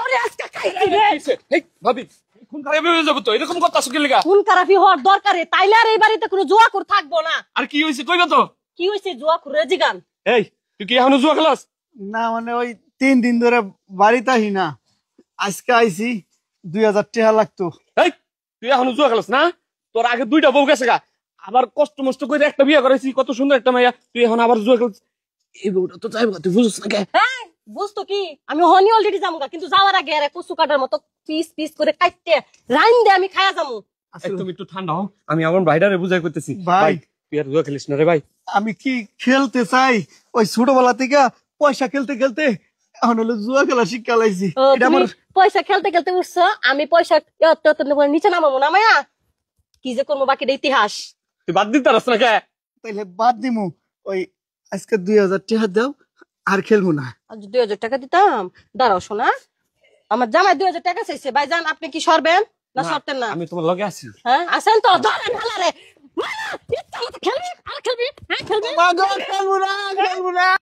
তোরে আজকে খাইছি রে। এই ভাবি খুন খারাপ হয়ে যাবো তো, এরকম কথা কি লেগা? খুন খারাপি হওয়ার দরকারে তাইলে আর এই বাড়িতে কোনো জুয়াখোর থাকবো না। আর কি হয়েছে কইবা তো? কি হয়েছে জুয়াখোরের জিগান? এই তুই কি এখনো জুয়া খেলাস? না মানে ওই 3 দিন ধরে বাড়িতে আহি না, আজকে আইছি 2000 টাকা লাগতো। এই তুই এখনো জুয়া খেলাস না? তোর আগে 2টা বউ গেছে গা, আবার কষ্ট মষ্ট করে একটা বিয়ে করেছি, কত সুন্দর একটা মাইয়া, তুই এখন আবার জুয়া খেলছিস। এই বউটা তো চাইবো, তুই বুঝছিস না কে? হ্যাঁ বুঝতো কি, আমি হনি অলরেডি যামুগা, কিন্তু যাওয়ার আগে আরে কচু কাটার মতো পিস পিস করে কাটতে রাইন দে আমি খায়া যামু। এই তুমি একটু ঠান্ডা হও, আমি আমার ভাইটারে বুঝাই করতেছি। ভাই তুই আর জুয়া খেলিস না রে ভাই। আমি কি খেলতে চাই, ওই ছোটবেলা থেকে পয়সা খেলতে খেলতে এখন হলো জুয়া খেলা শিক্ষা লাইছি। ও, তুমি পয়সা খেলতে খেলতে উঠছো, আমি পয়সা নিচে নামাবো না মায়া, কি যে করবো বাকিটা ইতিহাস। তুই বাদ দিতে পারস না কে? তাইলে বাদ দিমু, ওই আজকে 2000 টাকা দাও, আর খেলবো না। আজ 2000 টাকা দিতাম। দাঁড়াও শোনা, আমার জামাই 2000 টাকা চাইছে। ভাইজান আপনি কি সরবেন না সরতেন না? আমি তোমার লগে আছি। হ্যাঁ আসেন তো, ধরেন হালারে। মায়া, ইচ্ছা মতো খেলবি আর খেলবি, হ্যাঁ খেলবি। মাগো খেলবো না।